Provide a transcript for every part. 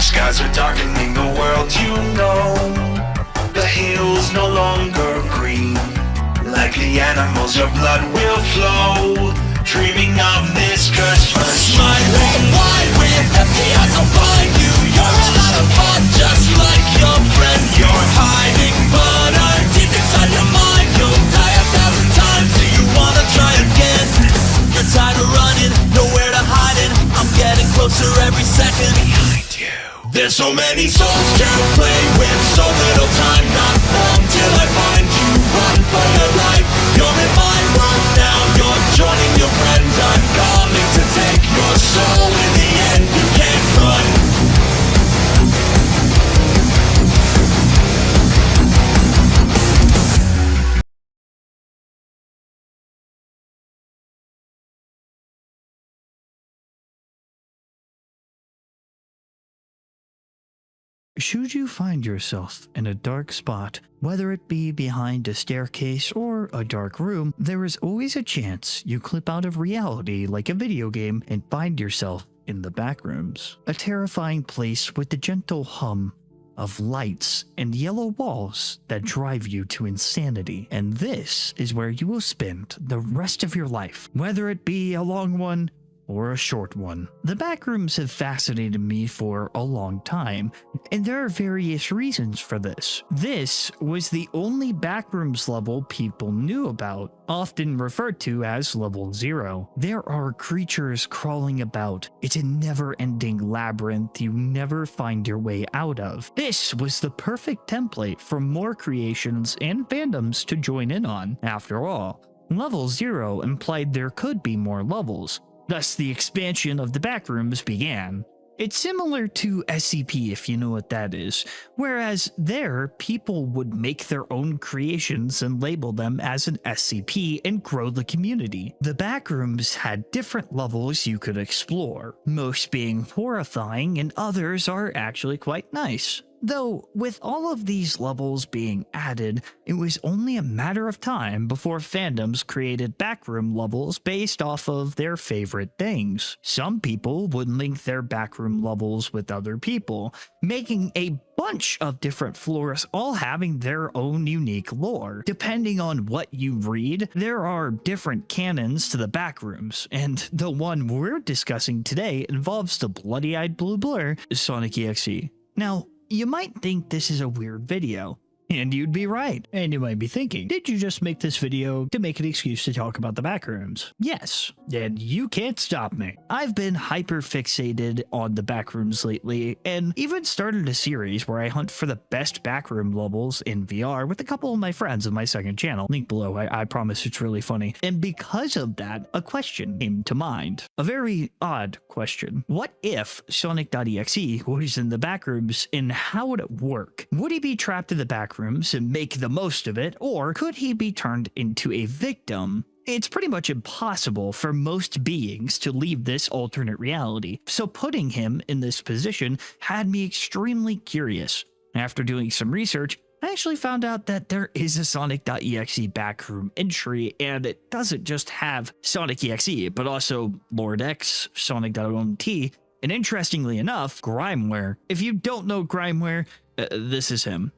skies are darkening the world, you know. The hills no longer green. Like the animals, your blood will flow. Dreaming of this Christmas. Smiling wide with empty eyes, I'll find you. You're a lot of fun, just like your friend. You're hiding, but I'm deep inside your mind. You'll die 1,000 times. Do you wanna try again? You're tired of running, nowhere to hide it. I'm getting closer every second. Behind you. There's so many songs to play with, so little time. Not long till I find you. Run for your life. You're in my world now. You're joining your friends. I'm coming to take your soul. In the end, you can't run. Should you find yourself in a dark spot, whether it be behind a staircase or a dark room, there is always a chance you clip out of reality like a video game and find yourself in the Backrooms. A terrifying place with the gentle hum of lights and yellow walls that drive you to insanity. And this is where you will spend the rest of your life, whether it be a long one or a short one. The Backrooms have fascinated me for a long time, and there are various reasons for this. This was the only Backrooms level people knew about, often referred to as Level 0. There are creatures crawling about. It's a never-ending labyrinth you never find your way out of. This was the perfect template for more creations and fandoms to join in on. After all, Level 0 implied there could be more levels. Thus, the expansion of the Backrooms began. It's similar to SCP, if you know what that is, whereas there, people would make their own creations and label them as an SCP and grow the community. The Backrooms had different levels you could explore, most being horrifying and others are actually quite nice. Though, with all of these levels being added, it was only a matter of time before fandoms created backroom levels based off of their favorite things. Some people would link their backroom levels with other people, making a bunch of different floors all having their own unique lore. Depending on what you read, there are different canons to the Backrooms, and the one we're discussing today involves the bloody-eyed blue blur, Sonic.exe. Now, you might think this is a weird video, and you'd be right. And you might be thinking, did you just make this video to make an excuse to talk about the Backrooms? Yes, and you can't stop me. I've been hyper fixated on the Backrooms lately, and even started a series where I hunt for the best backroom levels in VR with a couple of my friends on my second channel. Link below, I promise it's really funny. And because of that, a question came to mind. A very odd question. What if Sonic.exe was in the Backrooms, and how would it work? Would he be trapped in the Backrooms and make the most of it, or could he be turned into a victim? It's pretty much impossible for most beings to leave this alternate reality, so putting him in this position had me extremely curious. After doing some research, I actually found out that there is a Sonic.exe backroom entry, and it doesn't just have Sonic.exe, but also Lord X, Sonic.omt, and interestingly enough, Grimeware. If you don't know Grimeware, this is him.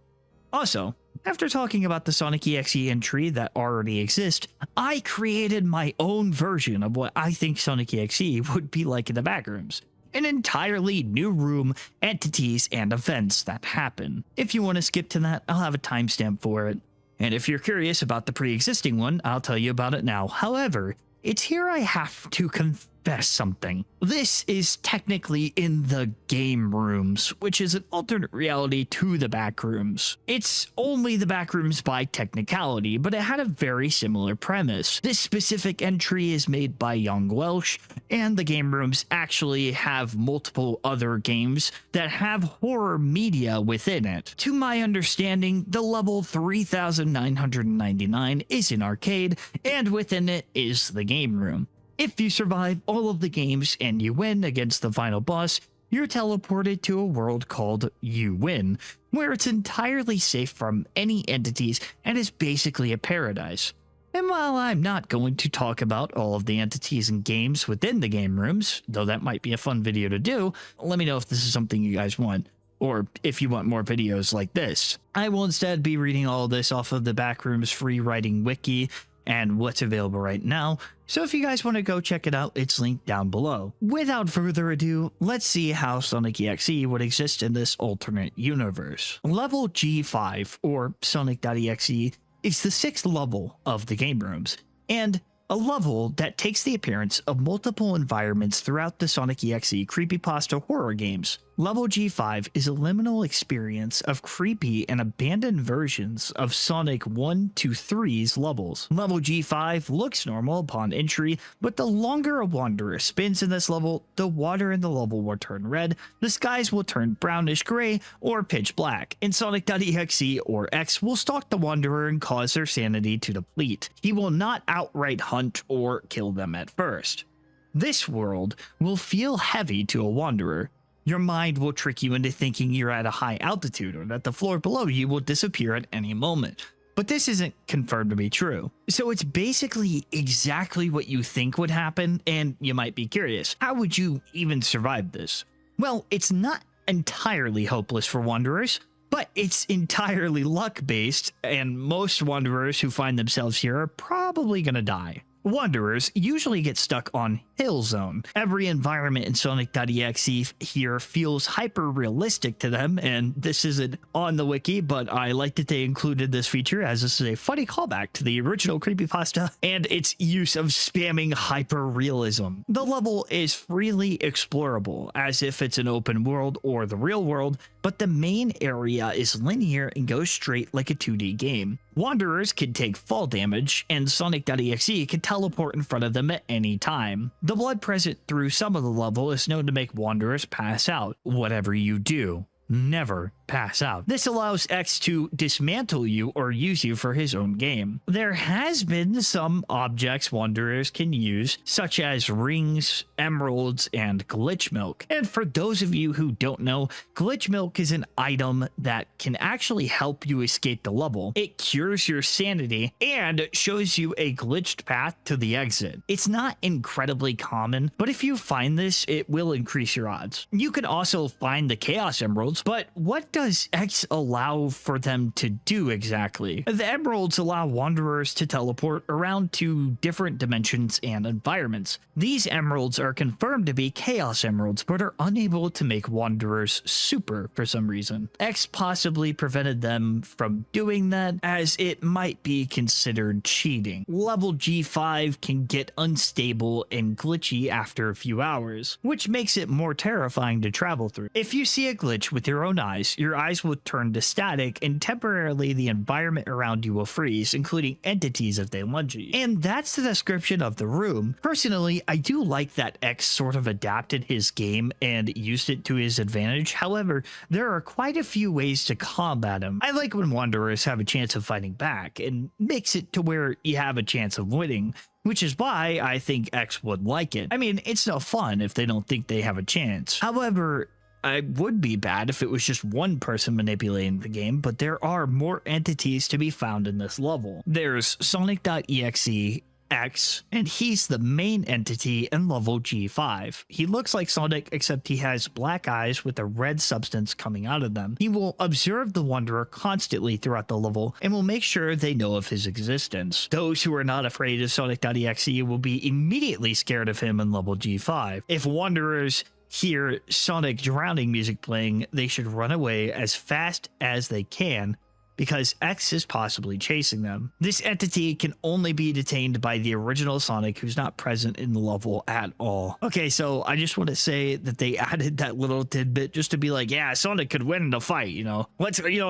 Also, after talking about the Sonic.exe entry that already exists, I created my own version of what I think Sonic.exe would be like in the Backrooms. An entirely new room, entities, and events that happen. If you want to skip to that, I'll have a timestamp for it. And if you're curious about the pre-existing one, I'll tell you about it now. However, it's here I have to confess something. This is technically in the game rooms, which is an alternate reality to the Backrooms. It's only the Backrooms by technicality, but it had a very similar premise. This specific entry is made by Young Welsh, and the game rooms actually have multiple other games that have horror media within it. To my understanding, the level 3999 is an arcade, and within it is the game room. If you survive all of the games and you win against the final boss, you're teleported to a world called You Win, where it's entirely safe from any entities and is basically a paradise. And while I'm not going to talk about all of the entities and games within the game rooms, though that might be a fun video to do, let me know if this is something you guys want, or if you want more videos like this. I will instead be reading all of this off of the Backrooms free writing wiki and what's available right now, so if you guys want to go check it out, it's linked down below. Without further ado, let's see how Sonic.exe would exist in this alternate universe. Level G5, or Sonic.exe, is the 6th level of the game rooms, and a level that takes the appearance of multiple environments throughout the Sonic.exe creepypasta horror games. Level G5 is a liminal experience of creepy and abandoned versions of Sonic 1 to 3's levels. Level G5 looks normal upon entry, but the longer a wanderer spins in this level, the water in the level will turn red, the skies will turn brownish gray or pitch black, and Sonic.exe or X will stalk the wanderer and cause their sanity to deplete. He will not outright hunt or kill them at first. This world will feel heavy to a wanderer. Your mind will trick you into thinking you're at a high altitude or that the floor below you will disappear at any moment. But this isn't confirmed to be true. So it's basically exactly what you think would happen, and you might be curious, how would you even survive this? Well, it's not entirely hopeless for wanderers, but it's entirely luck-based, and most wanderers who find themselves here are probably gonna die. Wanderers usually get stuck on Hill Zone. Every environment in Sonic.exe here feels hyper-realistic to them, and this isn't on the wiki, but I like that they included this feature as this is a funny callback to the original creepypasta and its use of spamming hyper-realism. The level is freely explorable, as if it's an open world or the real world, but the main area is linear and goes straight like a 2D game. Wanderers can take fall damage, and Sonic.exe can teleport in front of them at any time. The blood present through some of the level is known to make wanderers pass out. Whatever you do, never pass out. This allows X to dismantle you or use you for his own game. There has been some objects wanderers can use, such as rings, emeralds, and glitch milk. And for those of you who don't know, glitch milk is an item that can actually help you escape the level. It cures your sanity and shows you a glitched path to the exit. It's not incredibly common, but if you find this, it will increase your odds. You can also find the Chaos Emeralds, but what does X allow for them to do exactly? The emeralds allow wanderers to teleport around to different dimensions and environments. These emeralds are confirmed to be Chaos Emeralds, but are unable to make wanderers super for some reason. X possibly prevented them from doing that, as it might be considered cheating. Level G5 can get unstable and glitchy after a few hours, which makes it more terrifying to travel through. If you see a glitch with your own eyes, your eyes will turn to static and temporarily the environment around you will freeze, including entities if they lunge at you. And that's the description of the room. Personally, I do like that X sort of adapted his game and used it to his advantage. However, there are quite a few ways to combat him. I like when wanderers have a chance of fighting back and makes it to where you have a chance of winning, which is why I think X would like it. I mean, it's no fun if they don't think they have a chance. However, it would be bad if it was just one person manipulating the game, but there are more entities to be found in this level. There's Sonic.exe X, and he's the main entity in level G5. He looks like Sonic, except he has black eyes with a red substance coming out of them. He will observe the wanderer constantly throughout the level and will make sure they know of his existence. Those who are not afraid of Sonic.exe will be immediately scared of him in level G5. If wanderers hear Sonic drowning music playing, they should run away as fast as they can, because X is possibly chasing them. This entity can only be detained by the original Sonic, who's not present in the level at all. Okay, so I just want to say that they added that little tidbit just to be like, yeah, Sonic could win the fight, you know.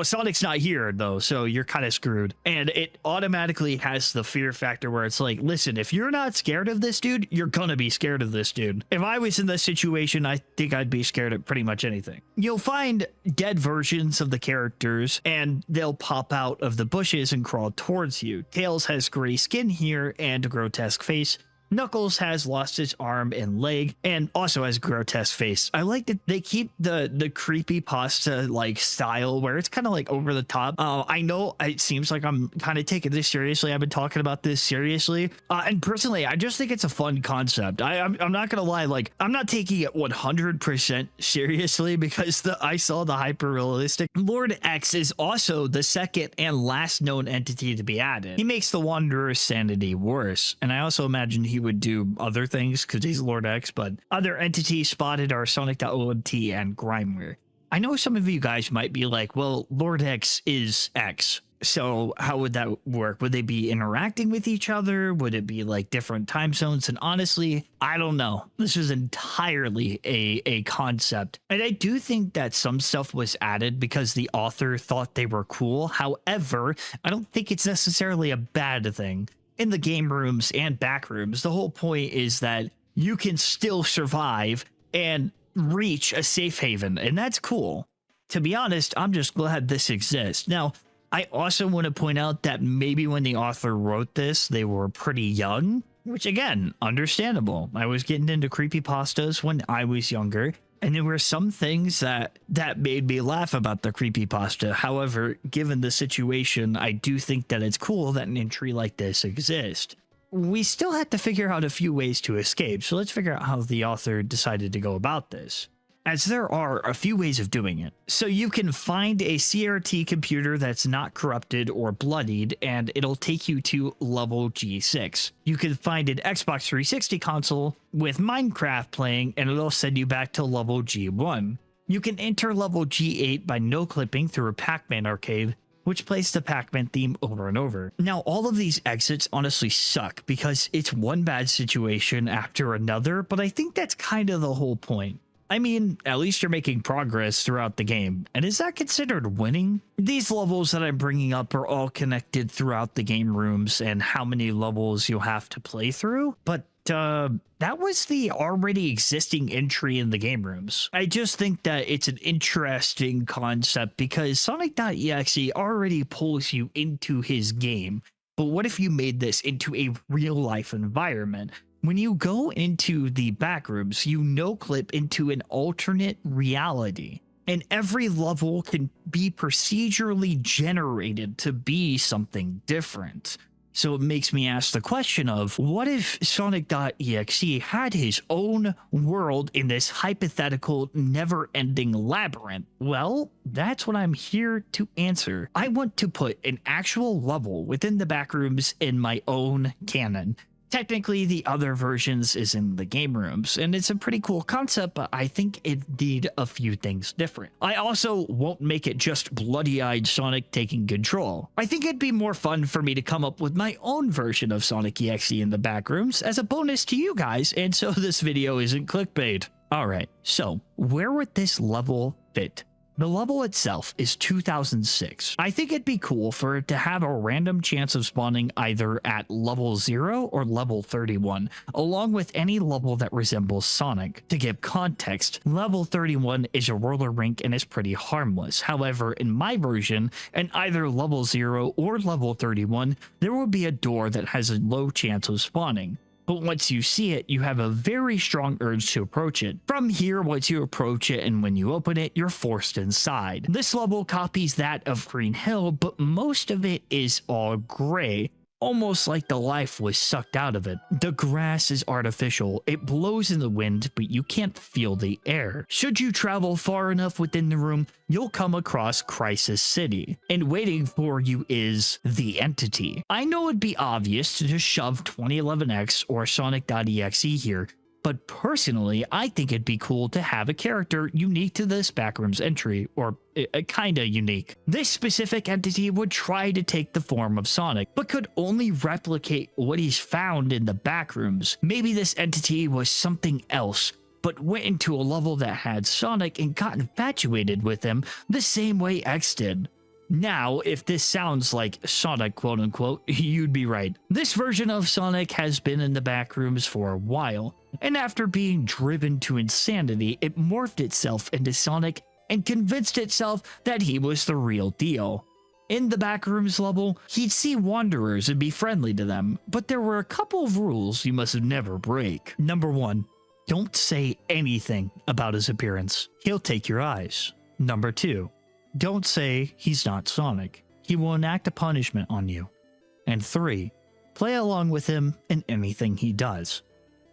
Sonic's not here though, so you're kind of screwed. And it automatically has the fear factor where it's like, listen, if you're not scared of this dude, you're gonna be scared of this dude. If I was in this situation, I think I'd be scared of pretty much anything. You'll find dead versions of the characters, and they'll pop out of the bushes and crawl towards you. Tails has gray skin here and a grotesque face, Knuckles has lost his arm and leg and also has a grotesque face. I like that they keep the creepy pasta like style where it's kind of like over the top. I know it seems like I'm kind of taking this seriously. I've been talking about this seriously. And personally, I just think it's a fun concept. I'm not going to lie. Like, I'm not taking it 100% seriously because I saw the hyper realistic. Lord X is also the second and last known entity to be added. He makes the Wanderer's sanity worse. And I also imagine he would do other things because he's Lord X, but other entities spotted are Sonic.exe and Grimer. I know some of you guys might be like, well, Lord X is X. So how would that work? Would they be interacting with each other? Would it be like different time zones? And honestly, I don't know. This is entirely a concept. And I do think that some stuff was added because the author thought they were cool. However, I don't think it's necessarily a bad thing. In the game rooms and back rooms, the whole point is that you can still survive and reach a safe haven, and that's cool. To be honest, I'm just glad this exists. Now, I also want to point out that maybe when the author wrote this, they were pretty young, which again, understandable. I was getting into creepypastas when I was younger, and there were some things that made me laugh about the creepypasta. However, given the situation, I do think that it's cool that an entry like this exists. We still had to figure out a few ways to escape, so let's figure out how the author decided to go about this, as there are a few ways of doing it. So you can find a CRT computer that's not corrupted or bloodied, and it'll take you to level G6. You can find an Xbox 360 console with Minecraft playing, and it'll send you back to level G1. You can enter level G8 by no-clipping through a Pac-Man arcade, which plays the Pac-Man theme over and over. Now, all of these exits honestly suck because it's one bad situation after another, but I think that's kind of the whole point. I mean, at least you're making progress throughout the game. And is that considered winning? These levels that I'm bringing up are all connected throughout the game rooms and how many levels you'll have to play through. But that was the already existing entry in the game rooms. I just think that it's an interesting concept because Sonic.exe already pulls you into his game. But what if you made this into a real life environment? When you go into the Backrooms, you no-clip into an alternate reality, and every level can be procedurally generated to be something different. So it makes me ask the question of, what if Sonic.exe had his own world in this hypothetical never-ending labyrinth? Well, that's what I'm here to answer. I want to put an actual level within the Backrooms in my own canon. Technically, the other versions is in the game rooms, and it's a pretty cool concept, but I think it did a few things different. I also won't make it just bloody-eyed Sonic taking control. I think it'd be more fun for me to come up with my own version of Sonic.exe in the Backrooms as a bonus to you guys, and so this video isn't clickbait. Alright, so where would this level fit? The level itself is 2006. I think it'd be cool for it to have a random chance of spawning either at level 0 or level 31, along with any level that resembles Sonic. To give context, level 31 is a roller rink and is pretty harmless. However, in my version, in either level 0 or level 31, there will be a door that has a low chance of spawning. But once you see it, you have a very strong urge to approach it. From here, once you approach it and when you open it, you're forced inside. This level copies that of Green Hill, but most of it is all gray, almost like the life was sucked out of it. The grass is artificial. It blows in the wind, but you can't feel the air. Should you travel far enough within the room, you'll come across Crisis City, and waiting for you is the entity. I know it'd be obvious to just shove 2011X or Sonic.exe here, but personally, I think it'd be cool to have a character unique to this Backrooms entry, or kinda unique. This specific entity would try to take the form of Sonic, but could only replicate what he's found in the Backrooms. Maybe this entity was something else, but went into a level that had Sonic and got infatuated with him the same way X did. Now, if this sounds like Sonic, quote unquote, you'd be right. This version of Sonic has been in the Backrooms for a while, and after being driven to insanity, it morphed itself into Sonic and convinced itself that he was the real deal. In the Backrooms level, he'd see wanderers and be friendly to them, but there were a couple of rules you must never break. Number 1. Don't say anything about his appearance. He'll take your eyes. Number 2. Don't say he's not Sonic. He will enact a punishment on you. And 3. Play along with him in anything he does.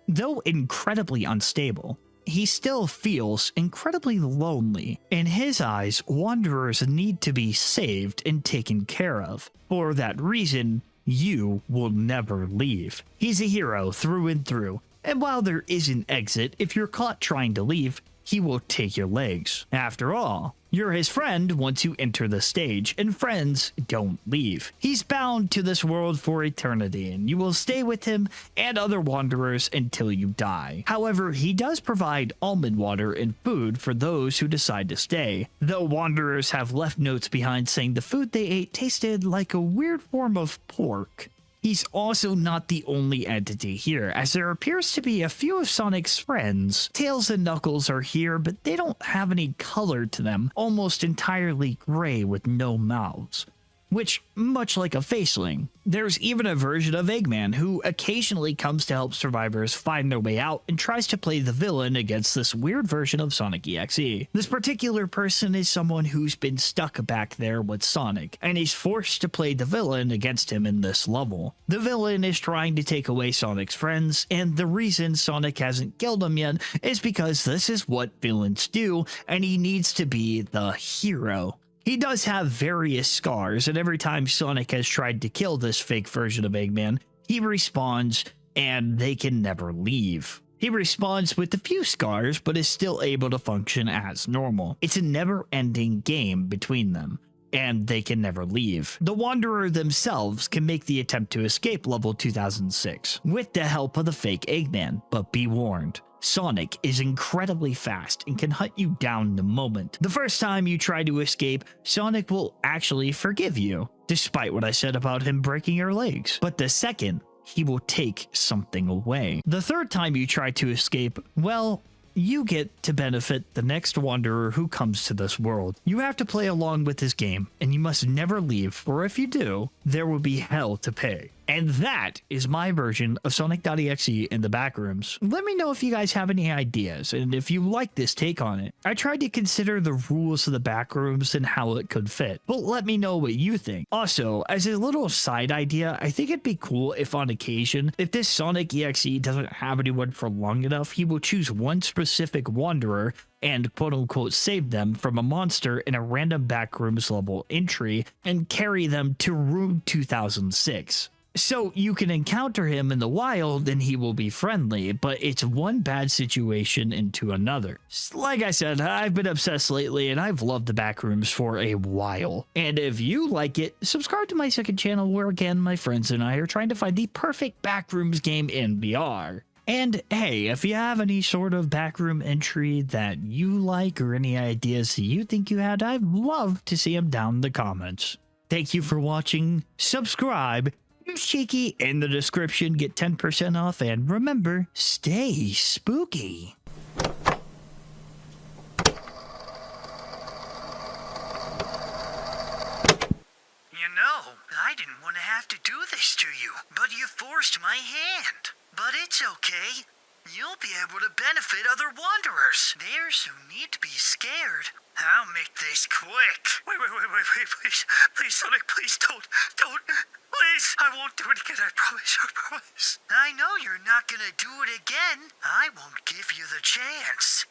Though incredibly unstable, he still feels incredibly lonely. In his eyes, wanderers need to be saved and taken care of. For that reason, you will never leave. He's a hero through and through, and while there is an exit, if you're caught trying to leave, he will take your legs. After all, you're his friend once you enter the stage, and friends don't leave. He's bound to this world for eternity, and you will stay with him and other wanderers until you die. However, he does provide almond water and food for those who decide to stay, though wanderers have left notes behind saying the food they ate tasted like a weird form of pork. He's also not the only entity here, as there appears to be a few of Sonic's friends. Tails and Knuckles are here, but they don't have any color to them, almost entirely gray with no mouths. Which, much like a faceling. There's even a version of Eggman who occasionally comes to help survivors find their way out and tries to play the villain against this weird version of Sonic.exe. This particular person is someone who's been stuck back there with Sonic, and he's forced to play the villain against him in this level. The villain is trying to take away Sonic's friends, and the reason Sonic hasn't killed him yet is because this is what villains do, and he needs to be the hero. He does have various scars, and every time Sonic has tried to kill this fake version of Eggman, he respawns, and they can never leave. He respawns with a few scars, but is still able to function as normal. It's a never-ending game between them, and they can never leave. The Wanderer themselves can make the attempt to escape level 2006, with the help of the fake Eggman, but be warned. Sonic is incredibly fast and can hunt you down the moment. The first time you try to escape, Sonic will actually forgive you, despite what I said about him breaking your legs. But the second, he will take something away. The third time you try to escape, well, you get to benefit the next wanderer who comes to this world. You have to play along with this game, and you must never leave, for if you do, there will be hell to pay. And that is my version of Sonic.exe in the Backrooms. Let me know if you guys have any ideas, and if you like this take on it. I tried to consider the rules of the Backrooms and how it could fit, but let me know what you think. Also, as a little side idea, I think it'd be cool if on occasion, if this Sonic.exe doesn't have anyone for long enough, he will choose one specific wanderer and quote-unquote save them from a monster in a random Backrooms level entry and carry them to room 2006. So you can encounter him in the wild and he will be friendly, but it's one bad situation into another. Like I said, I've been obsessed lately and I've loved the Backrooms for a while. And if you like it, subscribe to my second channel where again my friends and I are trying to find the perfect Backrooms game in VR. And hey, if you have any sort of backroom entry that you like or any ideas that you think you had, I'd love to see them down in the comments. Thank you for watching, subscribe, use Cheeky in the description, get 10% off, and remember, stay spooky. You know, I didn't want to have to do this to you, but you forced my hand. But it's okay. You'll be able to benefit other wanderers. There's who need to be scared. I'll make this quick. Wait, please. Please, Sonic, please don't. Please. I won't do it again, I promise. I know you're not gonna do it again. I won't give you the chance.